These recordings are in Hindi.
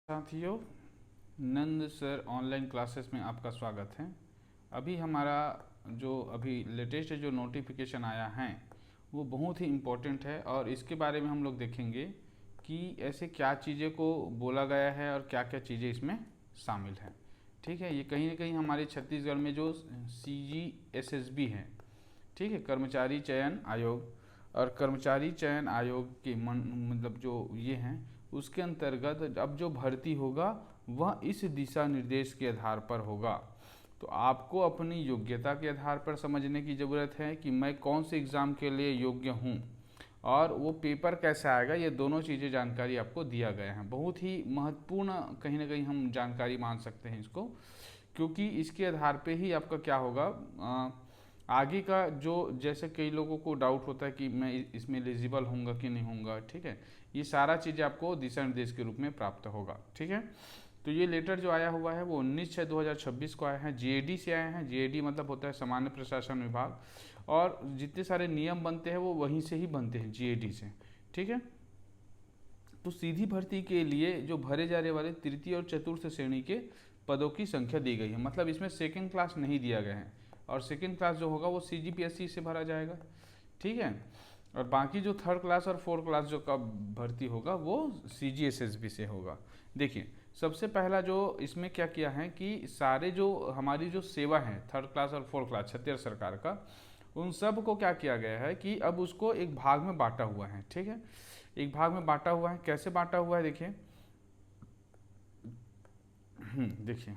साथियों, नंद सर ऑनलाइन क्लासेस में आपका स्वागत है। अभी हमारा अभी लेटेस्ट जो नोटिफिकेशन आया है वो बहुत ही इम्पोर्टेंट है और इसके बारे में हम लोग देखेंगे कि ऐसे क्या चीज़ें को बोला गया है और क्या क्या चीज़ें इसमें शामिल हैं। ठीक है, ये कहीं ना कहीं हमारे छत्तीसगढ़ में जो CGSSB है, ठीक है, कर्मचारी चयन आयोग, और कर्मचारी चयन आयोग के मतलब जो ये हैं उसके अंतर्गत अब जो भर्ती होगा वह इस दिशा निर्देश के आधार पर होगा। तो आपको अपनी योग्यता के आधार पर समझने की ज़रूरत है कि मैं कौन से एग्ज़ाम के लिए योग्य हूँ और वो पेपर कैसे आएगा। ये दोनों चीज़ें जानकारी आपको दिया गया है। बहुत ही महत्वपूर्ण कहीं ना कहीं हम जानकारी मान सकते हैं इसको, क्योंकि इसके आधार पे ही आपका क्या होगा आगे का जो, जैसे कई लोगों को डाउट होता है कि मैं इसमें एलिजिबल होऊंगा कि नहीं होऊंगा। ठीक है, ये सारा चीज़ आपको दिशा निर्देश के रूप में प्राप्त होगा। ठीक है, तो ये लेटर जो आया हुआ है वो 19/6/2026 को आया है, GAD से आया है। GAD मतलब होता है सामान्य प्रशासन विभाग, और जितने सारे नियम बनते हैं वो वहीं से ही बनते हैं, GAD से। ठीक है, तो सीधी भर्ती के लिए जो भरे जाने वाले तृतीय और चतुर्थ श्रेणी के पदों की संख्या दी गई है। मतलब इसमें सेकेंड क्लास नहीं दिया गया है, और सेकेंड क्लास जो होगा वो CGPSC से भरा जाएगा। ठीक है, और बाकी जो थर्ड क्लास और फोर्थ क्लास जो का भर्ती होगा वो CGSSB से होगा। देखिए, सबसे पहला जो इसमें क्या किया है कि सारे जो हमारी जो सेवा है थर्ड क्लास और फोर्थ क्लास छत्तीसगढ़ सरकार का, उन सब को क्या किया गया है कि अब उसको एक भाग में बांटा हुआ है। ठीक है, एक भाग में बांटा हुआ है। कैसे बांटा हुआ है देखिए, देखिए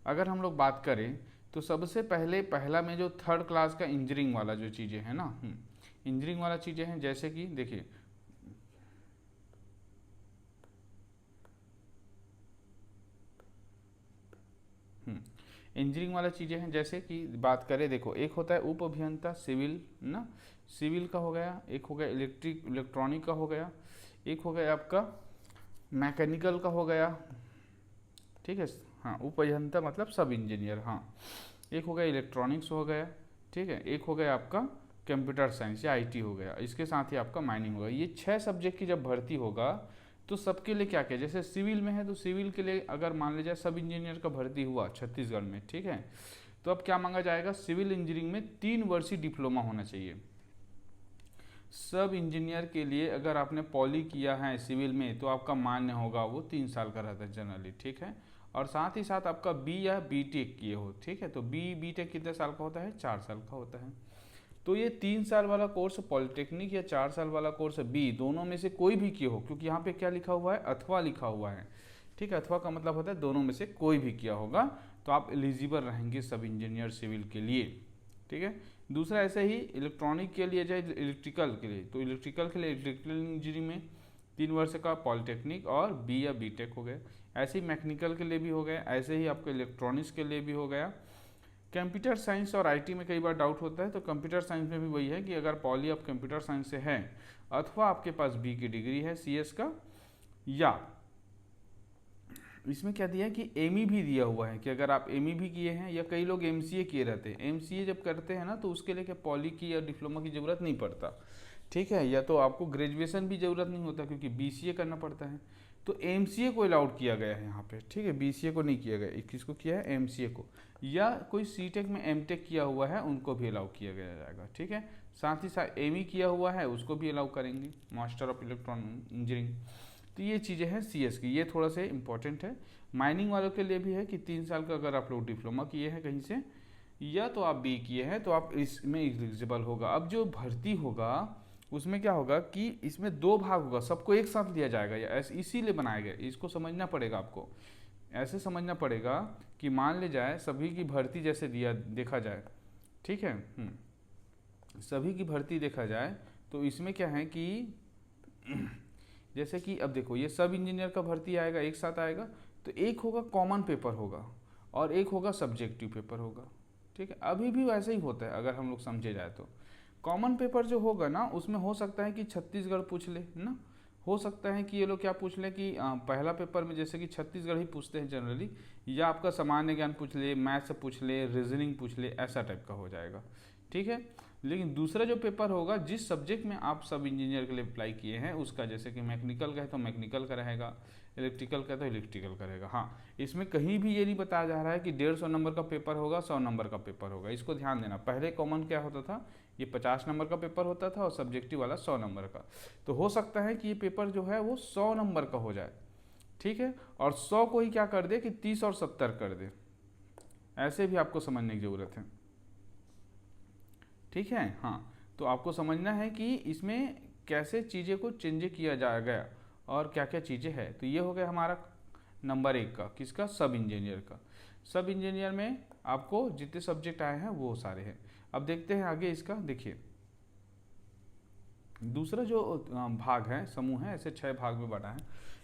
अगर हम लोग बात करें तो सबसे पहले पहला में जो थर्ड क्लास का इंजीनियरिंग वाला जो चीज़ें हैं ना, इंजीनियरिंग वाला चीज़ें हैं, जैसे कि देखिए इंजीनियरिंग वाला चीज़ें हैं, जैसे कि बात करें, देखो एक होता है उप अभियंता सिविल ना, सिविल का हो गया, एक हो गया इलेक्ट्रॉनिक का हो गया, एक हो गया आपका मैकेनिकल का हो गया। ठीक है, हाँ, उप अभियंता मतलब सब इंजीनियर। हाँ, एक हो गया इलेक्ट्रॉनिक्स हो गया। ठीक है, एक हो गया आपका कंप्यूटर साइंस या IT हो गया, इसके साथ ही आपका माइनिंग होगा। ये 6 सब्जेक्ट की जब भर्ती होगा तो सबके लिए क्या क्या, जैसे सिविल में है तो सिविल के लिए अगर मान लीजिए सब इंजीनियर का भर्ती हुआ छत्तीसगढ़ में, ठीक है, तो अब क्या मांगा जाएगा, सिविल इंजीनियरिंग में 3 वर्षीय डिप्लोमा होना चाहिए। सब इंजीनियर के लिए अगर आपने पॉली किया है सिविल में तो आपका मान्य होगा, वो 3 साल का रहता है जनरली। ठीक है, और साथ ही साथ आपका B या BTech किए हो। ठीक है, तो BTech कितने साल का होता है, 4 साल का होता है। तो ये 3 साल वाला कोर्स पॉलिटेक्निक या 4 साल वाला कोर्स B, दोनों में से कोई भी किए हो, क्योंकि यहाँ पे क्या लिखा हुआ है, अथवा लिखा हुआ है। ठीक है, अथवा का मतलब होता है दोनों में से कोई भी किया होगा तो आप एलिजिबल रहेंगे सब इंजीनियर सिविल के लिए। ठीक है, दूसरा ऐसे ही इलेक्ट्रॉनिक के लिए, चाहे इलेक्ट्रिकल के लिए, तो इलेक्ट्रिकल के लिए इलेक्ट्रिकल इंजीनियरिंग में 3 वर्ष का पॉलिटेक्निक और B या BTech हो गया। ऐसे ही मैकेनिकल के लिए भी हो गया, ऐसे ही आपके इलेक्ट्रॉनिक्स के लिए भी हो गया। कंप्यूटर साइंस और IT में कई बार डाउट होता है, तो कंप्यूटर साइंस में भी वही है कि अगर पॉली आप कंप्यूटर साइंस से है अथवा आपके पास B की डिग्री है CS का, या इसमें क्या दिया है कि ME भी दिया हुआ है कि अगर आप ME भी किए हैं, या कई लोग MCA किए रहते हैं। MCA जब करते हैं ना तो उसके लिए क्या पॉली की या डिप्लोमा की ज़रूरत नहीं पड़ता। ठीक है, या तो आपको ग्रेजुएशन भी ज़रूरत नहीं होता क्योंकि BCA करना पड़ता है। तो MCA को अलाउड किया गया है यहाँ पे। ठीक है, BCA को नहीं किया गया, किसको किया है, MCA को, या कोई CTech में MTech किया हुआ है उनको भी अलाउ किया गया जाएगा। ठीक है, साथ ही साथ ME किया हुआ है उसको भी अलाउ करेंगे, मास्टर ऑफ इलेक्ट्रॉनिक इंजीनियरिंग। तो ये चीज़ें हैं CS की, ये थोड़ा सा इंपॉर्टेंट है। माइनिंग वालों के लिए भी है कि 3 साल का अगर आप लोग डिप्लोमा किए हैं कहीं से, या तो आप B किए हैं, तो आप इसमें एलिजिबल होगा। अब जो भर्ती होगा उसमें क्या होगा कि इसमें 2 भाग होगा, सबको एक साथ लिया जाएगा, या ऐसे इसीलिए बनाया गया, इसको समझना पड़ेगा आपको। ऐसे समझना पड़ेगा कि मान ले जाए सभी की भर्ती जैसे देखा जाए। ठीक है, सभी की भर्ती देखा जाए तो इसमें क्या है कि जैसे कि अब देखो ये सब इंजीनियर का भर्ती आएगा, एक साथ आएगा, तो एक होगा कॉमन पेपर होगा और एक होगा सब्जेक्टिव पेपर होगा। ठीक है, अभी भी वैसे ही होता है अगर हम लोग समझे जाए तो। कॉमन पेपर जो होगा ना उसमें हो सकता है कि छत्तीसगढ़ पूछ ले ना, हो सकता है कि ये लोग क्या पूछ ले कि पहला पेपर में जैसे कि छत्तीसगढ़ ही पूछते हैं जनरली, या आपका सामान्य ज्ञान पूछ ले, मैथ्स पूछ ले, रीजनिंग पूछ ले, ऐसा टाइप का हो जाएगा। ठीक है, लेकिन दूसरा जो पेपर होगा जिस सब्जेक्ट में आप सब इंजीनियर के लिए अप्लाई किए हैं उसका, जैसे कि मैकेनिकल का है तो मैकेनिकल का रहेगा, इलेक्ट्रिकल का तो इलेक्ट्रिकल का रहेगा। हाँ, इसमें कहीं भी ये नहीं बताया जा रहा है कि 150 नंबर का पेपर होगा, 100 नंबर का पेपर होगा, इसको ध्यान देना। पहले कॉमन क्या होता था, ये 50 नंबर का पेपर होता था और सब्जेक्टिव वाला 100 नंबर का। तो हो सकता है कि ये पेपर जो है वो 100 नंबर का हो जाए, ठीक है, और 100 को ही क्या कर दे कि 30 और 70 कर दे, ऐसे भी आपको समझने की ज़रूरत है, ठीक है। हाँ, तो आपको समझना है कि इसमें कैसे चीज़ें को चेंज किया जा गया और क्या क्या चीज़ें हैं। तो ये हो गया हमारा नंबर 1 का, किसका, सब इंजीनियर का। सब इंजीनियर में आपको जितने सब्जेक्ट आए हैं वो सारे हैं। अब देखते हैं आगे इसका, देखिए दूसरा जो भाग है, समूह है, ऐसे 6 भाग में बटा है।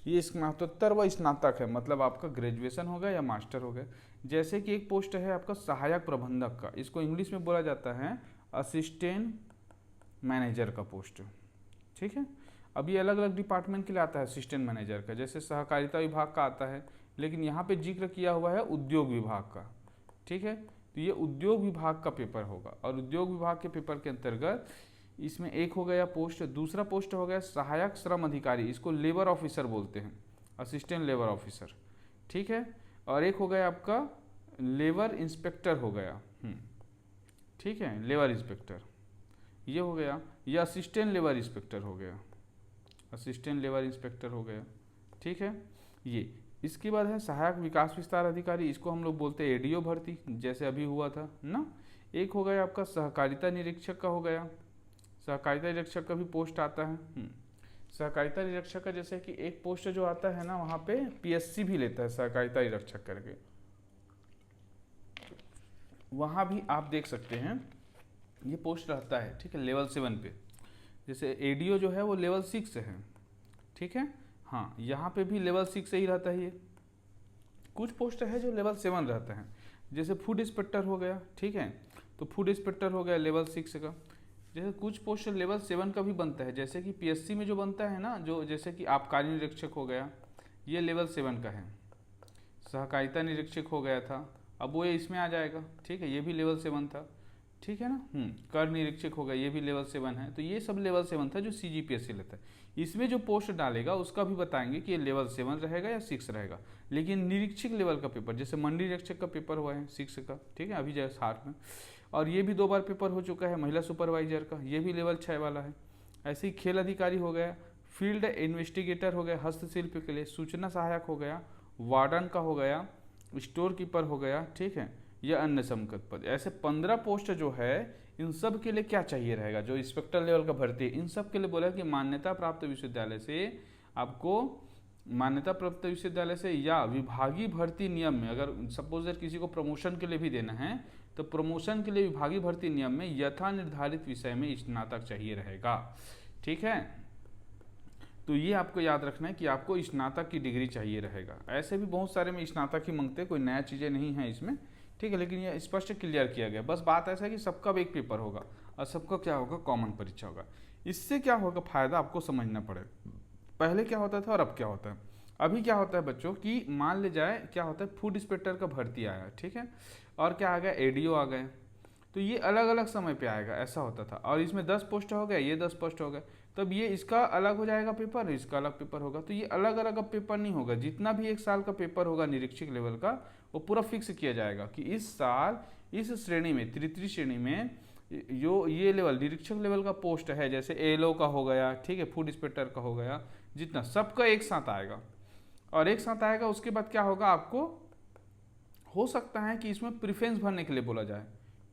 ये स्नातकोत्तर व स्नातक है, मतलब आपका ग्रेजुएशन हो गया या मास्टर हो गया। जैसे कि एक पोस्ट है आपका सहायक प्रबंधक का, इसको इंग्लिश में बोला जाता है असिस्टेंट मैनेजर का पोस्ट, ठीक है। अब ये अलग अलग डिपार्टमेंट के लिए आता है असिस्टेंट मैनेजर का, जैसे सहकारिता विभाग का आता है, लेकिन यहाँ पे जिक्र किया हुआ है उद्योग विभाग का, ठीक है। तो ये उद्योग विभाग का पेपर होगा, और उद्योग विभाग के पेपर के अंतर्गत इसमें एक हो गया पोस्ट। दूसरा पोस्ट हो गया सहायक श्रम अधिकारी, इसको लेबर ऑफिसर बोलते हैं, असिस्टेंट लेबर ऑफिसर, ठीक है। और एक हो गया आपका लेबर इंस्पेक्टर हो गया, ठीक है, लेबर इंस्पेक्टर ये हो गया, या असिस्टेंट लेबर इंस्पेक्टर हो गया, असिस्टेंट लेबर इंस्पेक्टर हो गया, ठीक है ये। इसके बाद है सहायक विकास विस्तार अधिकारी, इसको हम लोग बोलते हैं एडीओ भर्ती, जैसे अभी हुआ था ना। एक हो गया आपका सहकारिता निरीक्षक का हो गया, सहकारिता निरीक्षक का भी पोस्ट आता है। सहकारिता निरीक्षक का जैसे कि एक पोस्ट जो आता है ना, वहाँ पे पीएससी भी लेता है सहकारिता निरीक्षक करके, वहाँ भी आप देख सकते हैं ये पोस्ट रहता है, ठीक है, लेवल 7 पे। जैसे एडीओ जो है वो लेवल 6 से है, ठीक है। हाँ, यहाँ पे भी लेवल 6 से ही रहता है ये। कुछ पोस्ट है जो लेवल 7 रहता है, जैसे फूड इंस्पेक्टर हो गया, ठीक है, तो फूड इंस्पेक्टर हो गया लेवल 6 का। जैसे कुछ पोस्ट लेवल 7 का भी बनता है, जैसे कि पीएससी में जो बनता है ना, जो जैसे कि आबकारी निरीक्षक हो गया, ये लेवल 7 का है। सहकारिता निरीक्षक हो गया था, अब वो इसमें आ जाएगा, ठीक है, ये भी लेवल 7 था, ठीक है ना। कर निरीक्षक हो गया, ये भी लेवल 7 है। तो ये सब लेवल 7 था जो सीजीपीएससी लेता है। इसमें जो पोस्ट डालेगा उसका भी बताएंगे कि ये लेवल 7 रहेगा या 6 रहेगा। लेकिन निरीक्षक लेवल का पेपर, जैसे मंडी निरीक्षक का पेपर हुआ है 6 का, ठीक है, अभी जैसे 60 में, और ये भी 2 बार पेपर हो चुका है महिला सुपरवाइजर का, ये भी लेवल 6 वाला है। ऐसे ही खेल अधिकारी हो गया, फील्ड इन्वेस्टिगेटर हो गया हस्तशिल्प के लिए, सूचना सहायक हो गया, वार्डन का हो गया, स्टोर कीपर हो गया, ठीक है, या अन्य समकक्ष पद। ऐसे 15 पोस्ट जो है, इन सब के लिए क्या चाहिए रहेगा, जो इंस्पेक्टर लेवल का भर्ती है, इन सब के लिए बोला कि मान्यता प्राप्त विश्वविद्यालय से आपको, मान्यता प्राप्त विश्वविद्यालय से या विभागीय भर्ती नियम में, अगर सपोज दैट किसी को प्रमोशन के लिए भी देना है तो प्रमोशन के लिए विभागीय भर्ती नियम में यथा निर्धारित विषय में स्नातक चाहिए रहेगा, ठीक है। तो ये आपको याद रखना है कि आपको स्नातक की डिग्री चाहिए रहेगा। ऐसे भी बहुत सारे में स्नातक ही मांगते हैं, कोई नया चीज़ें नहीं है इसमें, ठीक है, लेकिन ये स्पष्ट क्लियर किया गया। बस बात ऐसा है कि सबका एक पेपर होगा और सबका क्या होगा, कॉमन परीक्षा होगा। इससे क्या होगा फायदा आपको समझना पड़ेगा, पहले क्या होता था और अब क्या होता है। अभी क्या होता है बच्चों कि मान ले जाए क्या होता है, फूड इंस्पेक्टर का भर्ती आया, ठीक है, और क्या आ गया, एडीओ आ गए, तो ये अलग अलग समय पे आएगा, ऐसा होता था। और इसमें 10 पोस्ट हो गए, ये 10 पोस्ट हो गए, तब ये इसका अलग हो जाएगा पेपर, इसका अलग पेपर होगा। तो ये अलग अलग अब पेपर नहीं होगा, जितना भी 1 साल का पेपर होगा निरीक्षक लेवल का, वो पूरा फिक्स किया जाएगा कि इस साल इस श्रेणी में, तृतीय श्रेणी में जो ये लेवल निरीक्षक लेवल का पोस्ट है, जैसे एलओ का हो गया, ठीक है, फूड इंस्पेक्टर का हो गया, जितना सबका एक साथ आएगा। और एक साथ आएगा, उसके बाद क्या होगा, आपको हो सकता है कि इसमें प्रेफरेंस भरने के लिए बोला जाए,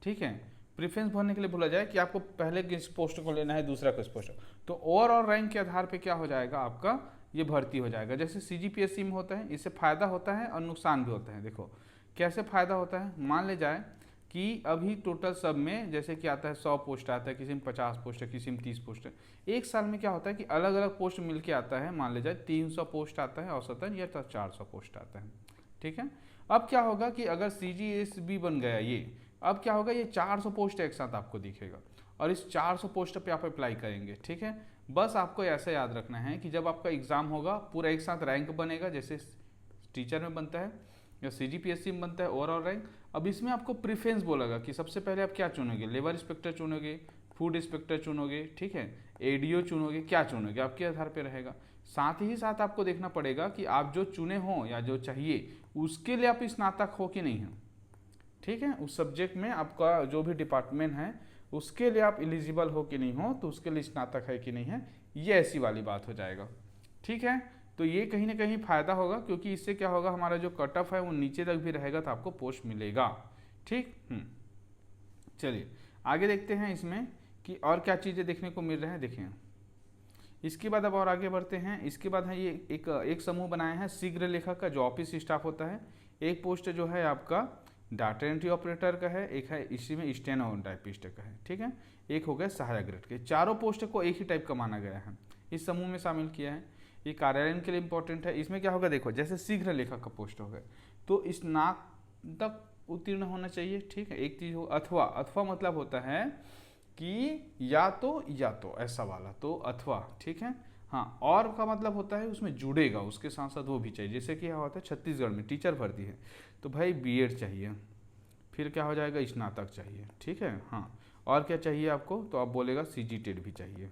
ठीक है, प्रेफरेंस भरने के लिए बोला जाए कि आपको पहले किस पोस्ट को लेना है, दूसरा किस पोस्ट, तो ओवरऑल रैंक के आधार पे क्या हो जाएगा, आपका ये भर्ती हो जाएगा। जैसे सीजीपीएससी में होता है, इससे फायदा होता है और नुकसान भी होता है। देखो कैसे फायदा होता है, मान ले जाए कि अभी टोटल सब में जैसे कि आता है 100 पोस्ट आता है, किसी में 50 पोस्ट है, किसी में 30 पोस्ट है। एक साल में क्या होता है कि अलग अलग पोस्ट मिलके आता है, मान ले जाए 300 पोस्ट आता है औसतन, या 400 पोस्ट आता है, ठीक है। अब क्या होगा कि अगर सीजीएसबी बन गया ये, अब क्या होगा, ये 400 पोस्ट एक साथ आपको दिखेगा और इस 400 पोस्ट पे आप अप्लाई करेंगे, ठीक है। बस आपको ऐसा याद रखना है कि जब आपका एग्जाम होगा पूरा एक साथ रैंक बनेगा, जैसे टीचर में बनता है, या CGPSC में बनता है ओवरऑल रैंक। अब इसमें आपको प्रेफरेंस बोलेगा कि सबसे पहले आप क्या चुनोगे, लेबर इंस्पेक्टर चुनोगे, फूड इंस्पेक्टर चुनोगे, ठीक है, ADO चुनोगे, क्या चुनोगे, आपके आधार पर रहेगा। साथ ही साथ आपको देखना पड़ेगा कि आप जो चुने हो या जो चाहिए उसके लिए आप स्नातक हो कि नहीं है, ठीक है, उस सब्जेक्ट में आपका जो भी डिपार्टमेंट है उसके लिए आप एलिजिबल हो कि नहीं हो, तो उसके लिए स्नातक है कि नहीं है, ये ऐसी वाली बात हो जाएगा, ठीक है। तो ये कहीं ना कहीं फ़ायदा होगा, क्योंकि इससे क्या होगा, हमारा जो कट ऑफ है वो नीचे तक भी रहेगा तो आपको पोस्ट मिलेगा, ठीक। चलिए आगे देखते हैं इसमें कि और क्या चीज़ें देखने को मिल रहे हैं, देखिए। इसके बाद अब और आगे बढ़ते हैं। इसके बाद है ये एक समूह बनाया है शीघ्र लेखक का, जो ऑफिस स्टाफ होता है। एक पोस्ट जो है आपका डाटा एंट्री ऑपरेटर का है, एक है इसी में स्टेनो टाइपिस्ट का है, ठीक है, एक हो गया सहायक ग्रेड के। चारों पोस्ट को एक ही टाइप का माना गया है, इस समूह में शामिल किया है। ये कार्यालय के लिए इंपॉर्टेंट है। इसमें क्या होगा, देखो जैसे शीघ्र लेखक का पोस्ट हो गया तो स्नातक उत्तीर्ण होना चाहिए, ठीक है, एक चीज हो। अथवा, अथवा मतलब होता है कि या तो ऐसा वाला, तो अथवा, ठीक है। हाँ, और का मतलब होता है उसमें जुड़ेगा, उसके साथ साथ वो भी चाहिए। जैसे कि क्या होता है, छत्तीसगढ़ में टीचर भर्ती है तो भाई BEd चाहिए, फिर क्या हो जाएगा, स्नातक चाहिए, ठीक है। हाँ, और क्या चाहिए आपको, तो आप बोलेगा CGTED भी चाहिए।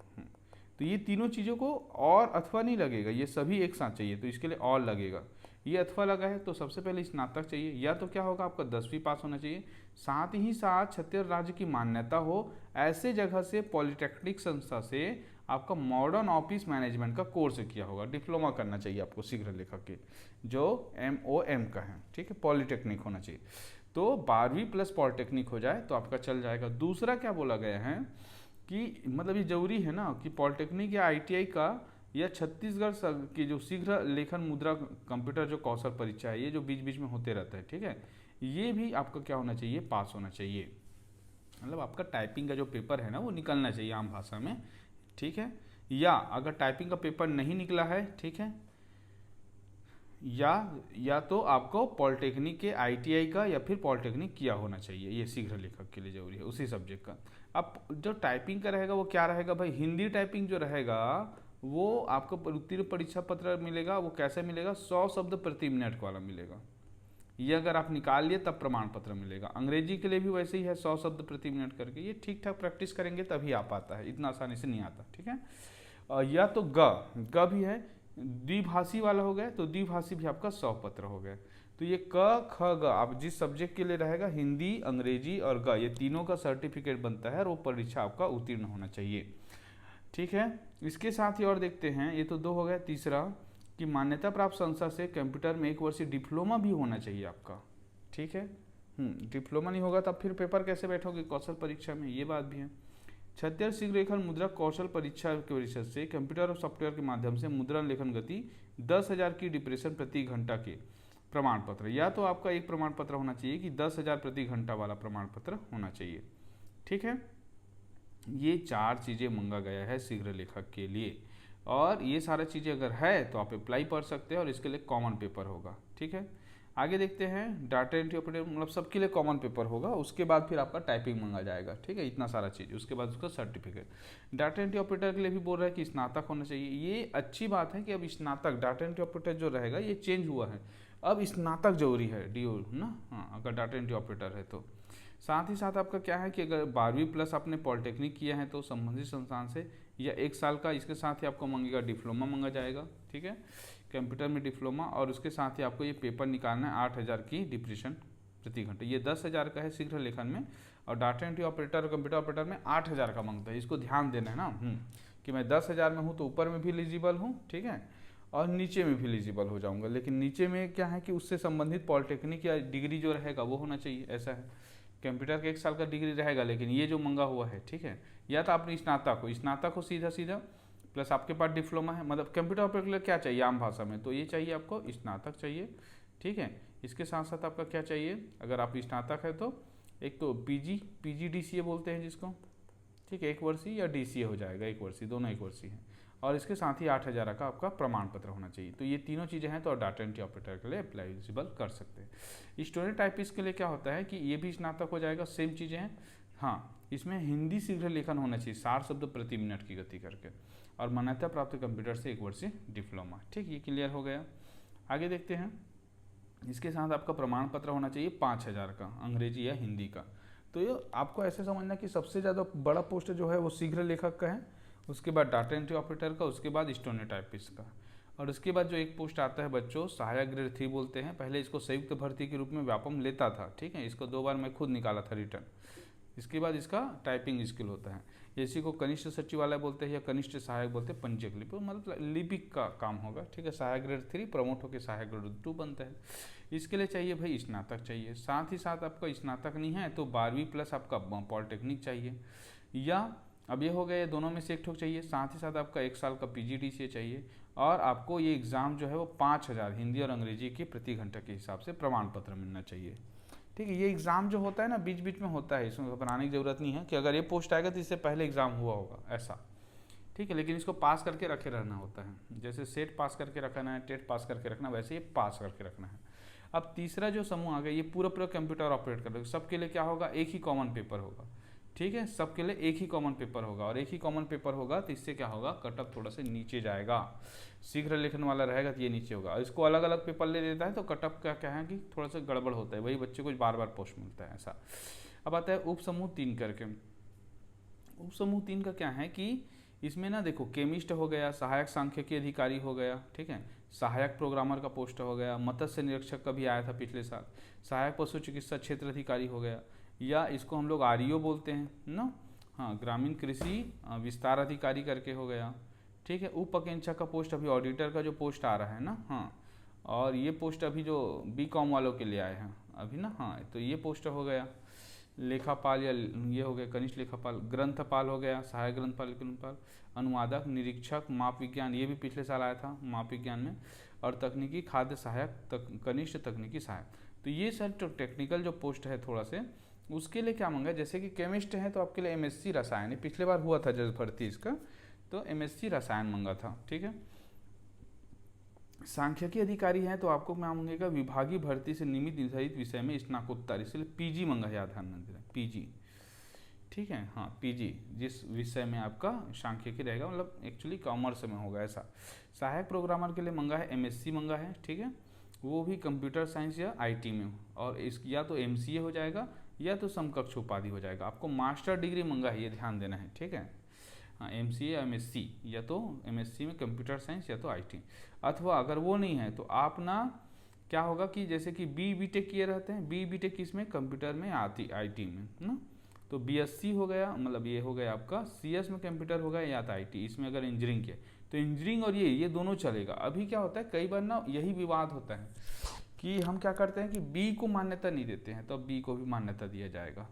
तो ये तीनों चीज़ों को और अथवा नहीं लगेगा, ये सभी एक साथ चाहिए, तो इसके लिए और लगेगा। ये अथवा लगा है तो सबसे पहले स्नातक चाहिए, या तो क्या होगा आपका 10वीं पास होना चाहिए। साथ ही साथ छत्तीसगढ़ राज्य की मान्यता हो ऐसे जगह से, पॉलिटेक्निक संस्था से आपका मॉडर्न ऑफिस मैनेजमेंट का कोर्स किया होगा, डिप्लोमा करना चाहिए आपको शीघ्र लेखक के, जो MOM का है, ठीक है, पॉलिटेक्निक होना चाहिए। तो 12वीं प्लस पॉलिटेक्निक हो जाए तो आपका चल जाएगा। दूसरा क्या बोला गया है कि मतलब ये जरूरी है ना कि पॉलिटेक्निक या ITI का या छत्तीसगढ़ की जो शीघ्र लेखन मुद्रा कंप्यूटर जो कौशल परीक्षा है, ये जो बीच बीच में होते रहता है, ठीक है, ये भी आपका क्या होना चाहिए, पास होना चाहिए। मतलब आपका टाइपिंग का जो पेपर है ना वो निकलना चाहिए आम भाषा में, ठीक है। या अगर टाइपिंग का पेपर नहीं निकला है, ठीक है, या तो आपको पॉलिटेक्निक के ITI का या फिर पॉलिटेक्निक किया होना चाहिए, ये शीघ्र लेखक के लिए जरूरी है उसी सब्जेक्ट का। अब जो टाइपिंग का रहेगा वो क्या रहेगा भाई, हिंदी टाइपिंग जो रहेगा वो आपको उत्तीर्ण परीक्षा पत्र मिलेगा। वो कैसे मिलेगा, 100 शब्द प्रति मिनट वाला मिलेगा। ये अगर आप निकाल लिए तब प्रमाण पत्र मिलेगा। अंग्रेजी के लिए भी वैसे ही है, 100 शब्द प्रति मिनट करके। ये ठीक ठाक प्रैक्टिस करेंगे तभी आ पाता है, इतना आसानी से नहीं आता, ठीक है। या तो ग भी है, द्विभाषी वाला हो गया तो द्विभाषी भी आपका 100 पत्र हो गया। तो ये क ख ग आप जिस सब्जेक्ट के लिए रहेगा, हिंदी, अंग्रेजी और ग, ये तीनों का सर्टिफिकेट बनता है और वो परीक्षा आपका उत्तीर्ण होना चाहिए, ठीक है। इसके साथ ही और देखते हैं, ये तो 2 हो गया। तीसरा कि मान्यता प्राप्त संस्था से कंप्यूटर में 1 वर्षीय डिप्लोमा भी होना चाहिए आपका, ठीक है। डिप्लोमा नहीं होगा तब फिर पेपर कैसे बैठोगे कौशल परीक्षा में, ये बात भी है। छत्तीसगढ़ शीघ्र लेखन मुद्रा कौशल परीक्षा के परिषद से कंप्यूटर और सॉफ्टवेयर के माध्यम से मुद्रा लेखन गति 10,000 की डिप्रेशन प्रति घंटा के प्रमाण पत्र, या तो आपका एक प्रमाण पत्र होना चाहिए कि 10,000 प्रति घंटा वाला प्रमाण पत्र होना चाहिए, ठीक है। ये 4 चीज़ें मांगा गया है शीघ्र लेखक के लिए, और ये सारा चीज़ें अगर है तो आप अप्लाई कर सकते हैं और इसके लिए कॉमन पेपर होगा, ठीक है। आगे देखते हैं, डाटा एंट्री ऑपरेटर मतलब सबके लिए कॉमन पेपर होगा, उसके बाद फिर आपका टाइपिंग मांगा जाएगा, ठीक है, इतना सारा चीज़, उसके बाद उसका सर्टिफिकेट। डाटा एंट्री ऑपरेटर के लिए भी बोल रहा है कि स्नातक होना चाहिए। ये अच्छी बात है कि अब स्नातक डाटा एंट्री ऑपरेटर जो रहेगा ये चेंज हुआ है, अब स्नातक जरूरी है, DO ना, हाँ, अगर डाटा एंट्री ऑपरेटर है तो। साथ ही साथ आपका क्या है कि अगर 12वीं प्लस आपने पॉलिटेक्निक किया है तो संबंधित संस्थान से या 1 साल का, इसके साथ ही आपको मांगेगा डिप्लोमा मांगा जाएगा, ठीक है, कंप्यूटर में डिप्लोमा। और उसके साथ ही आपको ये पेपर निकालना है 8,000 की डिप्रेशन प्रति घंटे। ये 10,000 का है शीघ्र लेखन में, और डाटा एंट्री ऑपरेटर और कंप्यूटर ऑपरेटर में 8,000 का मांगता है। इसको ध्यान देना है ना, कि मैं 10,000 में हूँ तो ऊपर में भी एलिजिबल हूँ, ठीक है, और नीचे में भी एलिजिबल हो जाऊँगा। लेकिन नीचे में क्या है कि उससे संबंधित पॉलिटेक्निक या डिग्री जो रहेगा वो होना चाहिए, ऐसा है। कंप्यूटर का 1 साल का डिग्री रहेगा, लेकिन ये जो मंगा हुआ है, ठीक है, या तो आपने स्नातक हो सीधा प्लस आपके पास डिप्लोमा है। मतलब कंप्यूटर ऑपरेटर के लिए क्या चाहिए आम भाषा में, तो ये चाहिए आपको स्नातक चाहिए, ठीक है। इसके साथ साथ आपका क्या चाहिए, अगर आप स्नातक है तो एक तो PGDCA बोलते हैं जिसको, ठीक है, 1 वर्षीय या DCA हो जाएगा 1 वर्षीय, दोनों 1 वर्षीय हैं। और इसके साथ ही 8,000 का आपका प्रमाण पत्र होना चाहिए। तो ये तीनों चीज़ें हैं तो आप डाटा एंट्री ऑपरेटर के लिए एप्लाइजिबल कर सकते हैं। स्टूडेंट टाइपिस्ट के लिए क्या होता है कि ये भी स्नातक हो जाएगा, सेम चीज़ें हैं। हाँ, इसमें हिंदी शीघ्र लेखन होना चाहिए 60 शब्द प्रति मिनट की गति करके, और मान्यता प्राप्त कंप्यूटर से 1 वर्षीय डिप्लोमा, ठीक, ये क्लियर हो गया। आगे देखते हैं, इसके साथ आपका प्रमाण पत्र होना चाहिए 5,000 का, अंग्रेजी या हिंदी का। तो ये आपको ऐसे समझना कि सबसे ज़्यादा बड़ा पोस्ट जो है वो शीघ्र लेखक का है, उसके बाद डाटा एंट्री ऑपरेटर का, उसके बाद स्टेनोटाइपिस्ट का, और उसके बाद जो एक पोस्ट आता है बच्चों सहायक ग्रेड 3 बोलते हैं। पहले इसको संयुक्त भर्ती के रूप में व्यापम लेता था, ठीक है, इसको 2 बार मैं खुद निकाला था रिटर्न। इसके बाद इसका टाइपिंग स्किल होता है, इसी को कनिष्ठ सचिवालय बोलते हैं या कनिष्ठ सहायक बोलते हैं, पंजीयक लिपि, मतलब लिपिक का काम होगा, ठीक है। सहायक ग्रेड 3 प्रमोट होकर सहायक ग्रेड 2 बनता है। इसके लिए चाहिए भाई स्नातक चाहिए, साथ ही साथ आपका स्नातक नहीं है तो 12वीं प्लस आपका पॉलिटेक्निक चाहिए, या अब ये हो गया ये दोनों में से एक ठोक चाहिए। साथ ही साथ आपका 1 साल का PGDCA चाहिए, और आपको ये एग्ज़ाम जो है वो 5,000 हिंदी और अंग्रेजी के प्रति घंटे के हिसाब से प्रमाण पत्र मिलना चाहिए, ठीक है। ये एग्ज़ाम जो होता है ना बीच बीच में होता है, इसमें घबराने की ज़रूरत नहीं है कि अगर ये पोस्ट आएगा तो इससे पहले एग्ज़ाम हुआ होगा ऐसा, ठीक है। लेकिन इसको पास करके रखे रहना होता है, जैसे सेट पास करके रखना है, टेट पास करके रखना, वैसे ये पास करके रखना है। अब तीसरा जो समूह आ गया ये पूरा कंप्यूटर ऑपरेट कर रहे, सबके लिए क्या होगा, एक ही कॉमन पेपर होगा, ठीक है। सबके लिए एक ही कॉमन पेपर होगा, और एक ही कॉमन पेपर होगा तो इससे क्या होगा, कटअप थोड़ा सा नीचे जाएगा। शीघ्र लेखन वाला रहेगा तो ये नीचे होगा, इसको अलग अलग पेपर ले लेता है तो कटअप का क्या है कि थोड़ा सा गड़बड़ होता है, वही बच्चे को बार बार पोस्ट मिलता है ऐसा। अब आता है उप समूह 3 करके। उप समूह 3 का क्या है कि इसमें ना देखो केमिस्ट हो गया, सहायक सांख्यिकी अधिकारी हो गया, ठीक है, सहायक प्रोग्रामर का पोस्ट हो गया, मत्स्य निरीक्षक का भी आया था पिछले साल, सहायक पशु चिकित्सा क्षेत्र अधिकारी हो गया, या इसको हम लोग REO बोलते हैं ना, हाँ, ग्रामीण कृषि विस्तार अधिकारी करके हो गया, ठीक है। उप अकेंक्षक का पोस्ट अभी ऑडिटर का जो पोस्ट आ रहा है ना, हाँ, और ये पोस्ट अभी जो BCom वालों के लिए आए हैं अभी ना, हाँ, तो ये पोस्ट हो गया। लेखापाल या ये हो गया कनिष्ठ लेखापाल, ग्रंथपाल हो गया, सहायक ग्रंथपाल, अनुवादक, निरीक्षक, माप विज्ञान, ये भी पिछले साल आया था माप विज्ञान में, और तकनीकी खाद्य सहायक, कनिष्ठ तकनीकी सहायक। तो ये सर जो टेक्निकल जो पोस्ट है थोड़ा से उसके लिए क्या मांगा, जैसे कि केमिस्ट है तो आपके लिए MSc रसायन है, पिछले बार हुआ था जज भर्ती इसका, तो MSc रसायन मांगा था, ठीक है। सांख्यिकी अधिकारी हैं तो आपको क्या मांगेगा, विभागीय भर्ती से नियमित निर्धारित विषय में स्नातकोत्तर, इसलिए PG मंगा है, ध्यान देना PG, ठीक है, हाँ PG, जिस विषय में आपका सांख्यिकी रहेगा, मतलब एक्चुअली कॉमर्स में होगा ऐसा। सहायक प्रोग्रामर के लिए मंगा है MSc मंगा है, ठीक है, वो भी कंप्यूटर साइंस या IT में, और इस या तो MCA हो जाएगा या तो समकक्ष उपाधि हो जाएगा। आपको मास्टर डिग्री मंगा है, ये ध्यान देना है, ठीक है, हाँ MCA या MSc, या तो MSc में कंप्यूटर साइंस या तो IT, अथवा अगर वो नहीं है तो आप ना क्या होगा कि जैसे कि BTech किए रहते हैं, BTech इसमें कंप्यूटर में IT में ना, तो BSc हो गया, मतलब ये हो गया आपका CS में कंप्यूटर हो गया या तो IT, इसमें अगर इंजीनियरिंग किया तो इंजीनियरिंग और ये दोनों चलेगा। अभी क्या होता है कई बार ना यही विवाद होता है कि हम क्या करते हैं कि B को मान्यता नहीं देते हैं, तो अब B को भी मान्यता दिया जाएगा,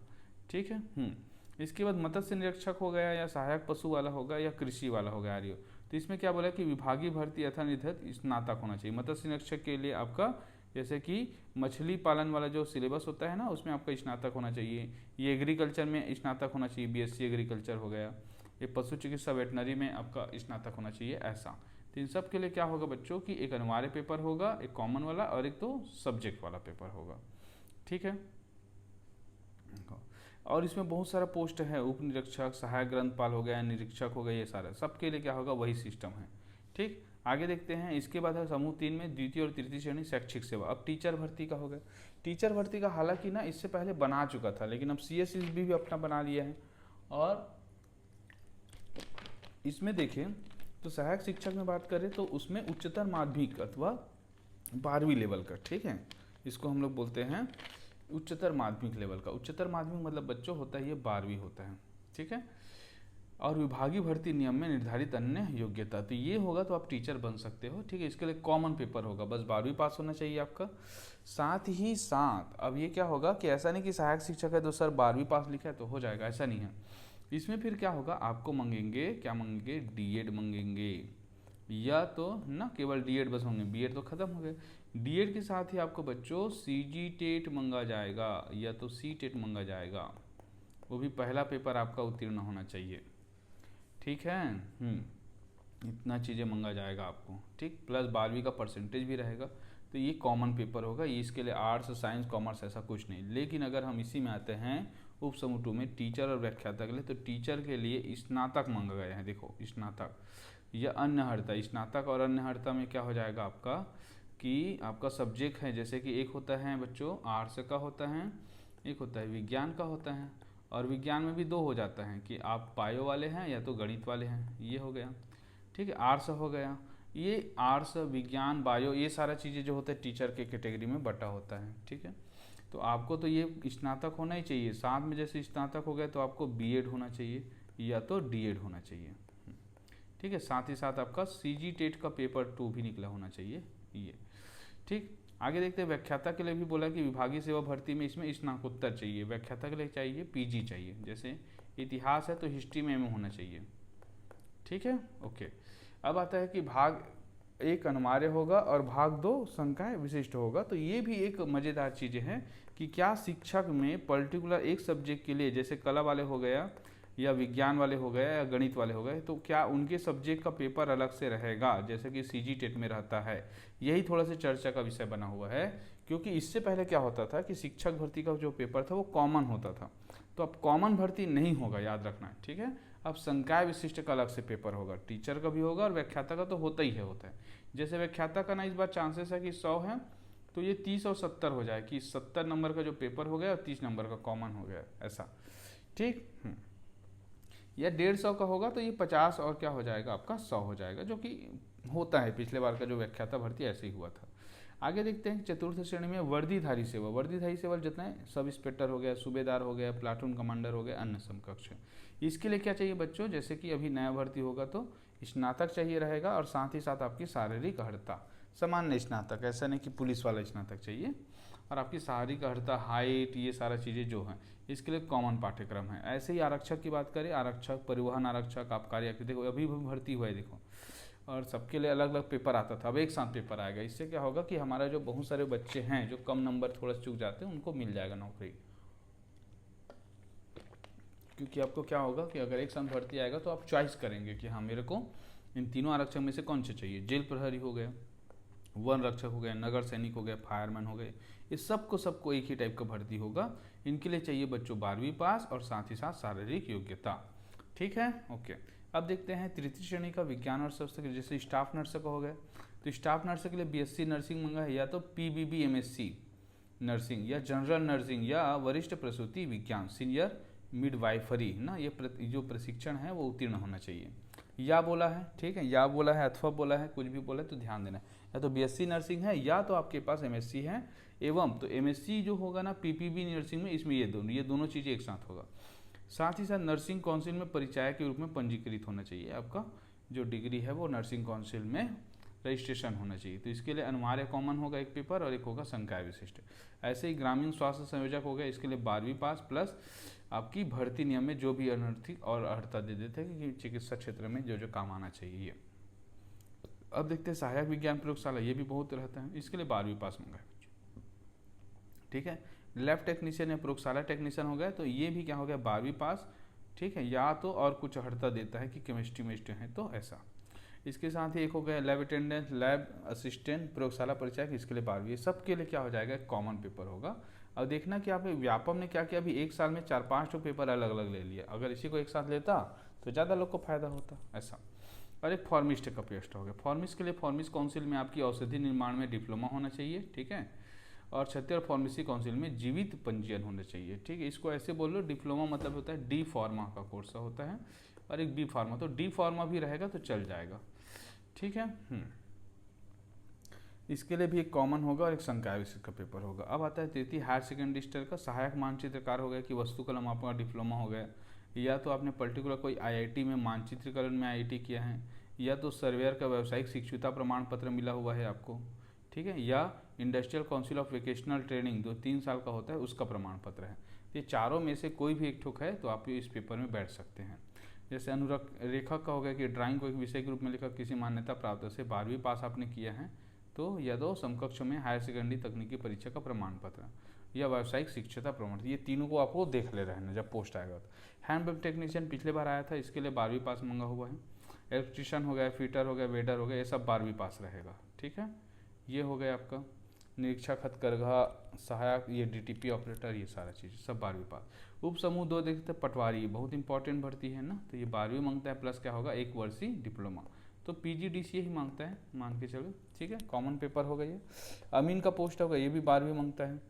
ठीक है। इसके बाद मत्स्य निरीक्षक हो गया, या सहायक पशु वाला होगा, या कृषि वाला हो गया REO। तो इसमें क्या बोला कि विभागीय भर्ती अथवा निर्धारित स्नातक होना चाहिए। मत्स्य निरीक्षक के लिए आपका जैसे कि मछली पालन वाला जो सिलेबस होता है ना, उसमें आपका स्नातक होना चाहिए। ये एग्रीकल्चर में स्नातक होना चाहिए, BSc एग्रीकल्चर हो गया। ये पशु चिकित्सा वेटनरी में आपका स्नातक होना चाहिए ऐसा। तो इन सब के लिए क्या होगा बच्चों की एक अनिवार्य पेपर होगा, एक कॉमन वाला और एक तो सब्जेक्ट वाला पेपर होगा, ठीक है। और इसमें बहुत सारा पोस्ट है, उप निरीक्षक, सहायक ग्रंथपाल हो गया, निरीक्षक हो गया, ये सारा सबके लिए क्या होगा वही सिस्टम है, ठीक। आगे देखते हैं, इसके बाद है समूह 3 में द्वितीय और तृतीय श्रेणी शैक्षिक सेवा। अब टीचर भर्ती का हो गया। टीचर भर्ती का हालांकि ना इससे पहले बना चुका था, लेकिन अब CSSB भी अपना बना लिया है। और इसमें देखें तो सहायक शिक्षक में बात करें तो उसमें उच्चतर माध्यमिक अथवा 12वीं लेवल का, ठीक है, इसको हम लोग बोलते हैं उच्चतर माध्यमिक लेवल का। उच्चतर माध्यमिक मतलब बच्चों होता है ये 12वीं होता है, ठीक है। और विभागीय भर्ती नियम में निर्धारित अन्य योग्यता, तो ये होगा तो आप टीचर बन सकते हो, ठीक है। इसके लिए कॉमन पेपर होगा, बस 12वीं पास होना चाहिए आपका। साथ ही साथ अब ये क्या होगा कि ऐसा नहीं कि सहायक शिक्षक है तो सर 12वीं पास लिखा है तो हो जाएगा, ऐसा नहीं है। इसमें फिर क्या होगा, आपको मांगेंगे, क्या मांगेंगे, D.Ed मांगेंगे, या तो ना केवल D.Ed बस होंगे, B.Ed तो खत्म हो गया। D.Ed के साथ ही आपको बच्चों CGTET मंगा जाएगा या तो CTET मंगा जाएगा, वो भी पहला पेपर आपका उत्तीर्ण होना चाहिए, ठीक है। इतना चीज़ें मंगा जाएगा आपको, ठीक, प्लस 12वीं का परसेंटेज भी रहेगा। तो ये कॉमन पेपर होगा, ये इसके लिए आर्ट्स साइंस कॉमर्स ऐसा कुछ नहीं। लेकिन अगर हम इसी में आते हैं उप समूह 2 में टीचर और व्याख्याता के लिए, तो टीचर के लिए स्नातक मांगा गया है। देखो स्नातक या अन्य हर्ता, स्नातक और अन्य हर्ता में क्या हो जाएगा आपका कि आपका सब्जेक्ट है, जैसे कि एक होता है बच्चों आर्ट्स का होता है, एक होता है विज्ञान का होता है, और विज्ञान में भी दो हो जाता है कि आप बायो वाले हैं या तो गणित वाले हैं, ये हो गया। ठीक है, आर्ट्स हो गया। ये आर्ट्स विज्ञान बायो ये सारा चीज़ें जो होता है टीचर के कैटेगरी में बटा होता है। ठीक है, तो आपको तो ये स्नातक होना ही चाहिए, साथ में जैसे स्नातक हो गया तो आपको बीएड होना चाहिए या तो डीएड होना चाहिए। ठीक है, साथ ही साथ आपका सीजी टेट का पेपर 2 भी निकला होना चाहिए ये। ठीक, आगे देखते हैं व्याख्याता के लिए भी बोला कि विभागीय सेवा भर्ती में इसमें स्नातकोत्तर चाहिए, व्याख्याता के लिए चाहिए पीजी चाहिए। जैसे इतिहास है तो हिस्ट्री में एमए होना चाहिए। ठीक है, ओके। अब आता है कि भाग 1 अनिवार्य होगा और भाग 2 संकाय विशिष्ट होगा। तो ये भी एक मज़ेदार चीज़ें हैं कि क्या शिक्षक में पर्टिकुलर एक सब्जेक्ट के लिए, जैसे कला वाले हो गया या विज्ञान वाले हो गए या गणित वाले हो गए, तो क्या उनके सब्जेक्ट का पेपर अलग से रहेगा जैसे कि सीजी टेट में रहता है। यही थोड़ा सा चर्चा का विषय बना हुआ है, क्योंकि इससे पहले क्या होता था कि शिक्षक भर्ती का जो पेपर था वो कॉमन होता था, तो अब कॉमन भर्ती नहीं होगा, याद रखना है। ठीक है, अब संकाय विशिष्ट का अलग से पेपर होगा, टीचर का भी होगा और व्याख्याता का तो होता ही है होता है। जैसे व्याख्याता का ना इस बार चांसेस है कि 100 है तो ये 30 और 70 हो जाए कि 70 नंबर का जो पेपर हो गया और 30 नंबर का कॉमन हो गया, ऐसा। ठीक, या 150 का होगा तो ये 50 और क्या हो जाएगा आपका 100 हो जाएगा, जो कि होता है, पिछले बार का जो व्याख्याता भर्ती ऐसे ही हुआ था। आगे देखते हैं चतुर्थ श्रेणी में वर्दीधारी सेवा। वर्दीधारी सेवा जितना सब इंस्पेक्टर हो गया, सूबेदार हो गया, प्लाटून कमांडर हो गया, अन्य समकक्ष। इसके लिए क्या चाहिए बच्चों, जैसे कि अभी नया भर्ती होगा तो स्नातक चाहिए रहेगा और साथ ही साथ आपकी शारीरिक अर्हता, सामान्य स्नातक, ऐसा नहीं कि पुलिस वाला स्नातक चाहिए, और आपकी शारीरिक अर्हता, हाइट, ये सारा चीज़ें जो हैं इसके लिए कॉमन पाठ्यक्रम है। ऐसे ही आरक्षक की बात करें, आरक्षक, परिवहन आरक्षक, आबकारी, देखो अभी भी भर्ती हुआ है देखो, और सबके लिए अलग अलग पेपर आता था, अब एक साथ पेपर आएगा। इससे क्या होगा कि हमारा जो बहुत सारे बच्चे हैं जो कम नंबर थोड़ा चूक जाते हैं उनको मिल जाएगा नौकरी, क्योंकि आपको क्या होगा कि अगर एक साथ भर्ती आएगा तो आप चॉइस करेंगे कि हाँ मेरे को इन तीनों आरक्षक में से कौन से चाहिए। जेल प्रहरी हो गया, वन रक्षक हो गया, नगर सैनिक हो गया, फायरमैन हो गए, इस सबको एक ही टाइप का भर्ती होगा। इनके लिए चाहिए बच्चों 12वीं पास और साथ ही साथ शारीरिक योग्यता। ठीक है, ओके। अब देखते हैं तृतीय श्रेणी का विज्ञान और स्वास्थ्य, जैसे स्टाफ नर्स का हो गया, तो स्टाफ नर्स के लिए बीएससी नर्सिंग मंगा है, या तो पीबीबी एमएससी नर्सिंग, या जनरल नर्सिंग, या वरिष्ठ प्रसूति विज्ञान, सीनियर मिडवाइफरी ना, ये जो प्रशिक्षण है वो उत्तीर्ण होना चाहिए। या बोला है, ठीक है, या बोला है अथवा बोला है, कुछ भी बोला है तो ध्यान देना है, या तो बीएससी नर्सिंग है या तो आपके पास एमएससी है, एवं तो एमएससी जो होगा ना पीपीबी नर्सिंग में, इसमें ये दोनों चीज़ें एक साथ होगा। साथ ही साथ नर्सिंग काउंसिल में परिचायक के रूप में पंजीकृत होना चाहिए, आपका जो डिग्री है वो नर्सिंग काउंसिल में रजिस्ट्रेशन होना चाहिए। तो इसके लिए अनिवार्य कॉमन होगा एक पेपर और एक होगा संकाय विशिष्ट। ऐसे ही ग्रामीण स्वास्थ्य संयोजक हो गया, इसके लिए 12वीं पास प्लस आपकी भर्ती नियम में जो भी अनर्थी और अर्हता दे देते हैं कि चिकित्सा क्षेत्र में जो जो काम आना चाहिए। अब देखते हैं सहायक विज्ञान प्रयोगशाला, ये भी बहुत रहता है, इसके लिए 12वीं पास मंगा है। ठीक है, लैब टेक्नीशियन या प्रयोगशाला टेक्नीशियन हो गया, तो ये भी क्या हो गया 12वीं पास। ठीक है, या तो और कुछ अर्हता देता है कि केमिस्ट्री में है तो ऐसा। इसके साथ ही एक हो गया लैब अटेंडेंट, लैब असिस्टेंट, प्रयोगशाला परिचायक, इसके लिए 12वीं। सबके लिए क्या हो जाएगा कॉमन पेपर होगा। अब देखना कि आपने व्यापम ने क्या किया, अभी एक साल में 4-5 पेपर अलग अलग ले लिया, अगर इसी को एक साथ लेता तो ज़्यादा लोग को फायदा होता, ऐसा। और एक फार्मिस्ट का पोस्ट हो गया, फार्मिस्ट के लिए फार्मिस्ट काउंसिल में आपकी औषधि निर्माण में डिप्लोमा होना चाहिए। ठीक है, और छत्तीसगढ़ फार्मेसी काउंसिल में जीवित पंजीयन होना चाहिए। ठीक है, इसको ऐसे बोल लो, डिप्लोमा मतलब होता है डी फार्मा का कोर्स होता है, और एक बी फार्मा, तो डी फार्मा भी रहेगा तो चल जाएगा। ठीक है, इसके लिए भी एक कॉमन होगा और एक संकाय विशिष्ट का पेपर होगा। अब आता है तृतीय हायर सेकेंडरी स्तर का सहायक मानचित्रकार हो गया कि वस्तुकला आपका डिप्लोमा हो गया, या तो आपने पर्टिकुलर कोई आईआईटी में मानचित्रकरण में आईआईटी किया है, या तो सर्वेयर का व्यावसायिक शिक्षुता प्रमाण पत्र मिला हुआ है आपको। ठीक है, या industrial council of vocational training जो 3 साल का होता है उसका प्रमाण पत्र है। ये चारों में से कोई भी एक ठुक है तो आप इस पेपर में बैठ सकते हैं। जैसे अनुरेखक का हो गया कि ड्राइंग को एक विषय के रूप में लेकर किसी मान्यता प्राप्त से 12वीं पास आपने किया है तो, या तो समकक्ष में हायर सेकेंडरी तकनीकी परीक्षा का प्रमाण पत्र या व्यावसायिक शिक्षता प्रमाण, ये तीनों को आपको देख ले रहना जब पोस्ट आएगा। तो हैंडबैग टेक्नीशियन पिछले बार आया था, इसके लिए 12वीं पास मंगा हुआ है। इलेक्ट्रीशियन हो गया, फिटर हो गया, वेडर हो गया, ये सब 12वीं पास रहेगा। ठीक है, ये हो गया आपका निरीक्षक, हथकरघा सहायक, ये डीटीपी ऑपरेटर, ये सारा चीज़ सब 12वीं पास। उप समूह 2 देखते हैं, पटवारी बहुत इंपॉर्टेंट भर्ती है ना, तो ये 12वीं मांगता है प्लस क्या होगा 1 वर्षीय डिप्लोमा। तो PGDCA ही मांगता है, मान के चलो, ठीक है। कॉमन पेपर होगा ये। अमीन का पोस्ट होगा, ये भी 12वीं मांगता है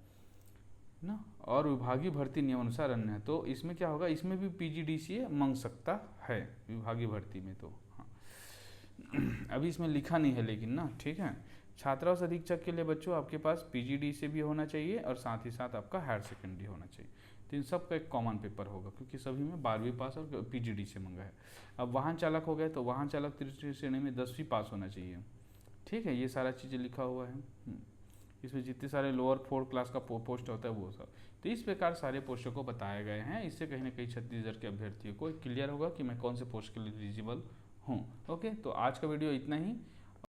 ना। और विभागीय भर्ती नियमानुसार अन्य है, तो इसमें क्या होगा, इसमें भी PGDCA मांग सकता है विभागीय भर्ती में। तो हाँ अभी इसमें लिखा नहीं है लेकिन ना, ठीक है। छात्रावास अधीक्षक के लिए बच्चों आपके पास PGDCA भी होना चाहिए और साथ ही साथ आपका हायर सेकेंडरी होना चाहिए। तो इन सब का एक कॉमन पेपर होगा, क्योंकि सभी में 12वीं पास और PGDCA मंगा है। अब वाहन चालक हो गए, तो वाहन चालक तृतीय श्रेणी में 10वीं पास होना चाहिए, ठीक है। ये सारा चीज़ें लिखा हुआ है। इसमें जितने सारे लोअर 4 क्लास का पोस्ट होता है वो सब। तो इस प्रकार सारे पोस्टों को बताए गए हैं। इससे कहीं ना कहीं छत्तीसगढ़ के अभ्यर्थियों को क्लियर होगा कि मैं कौन से पोस्ट के लिए एलिजिबल हूँ। ओके, तो आज का वीडियो इतना ही।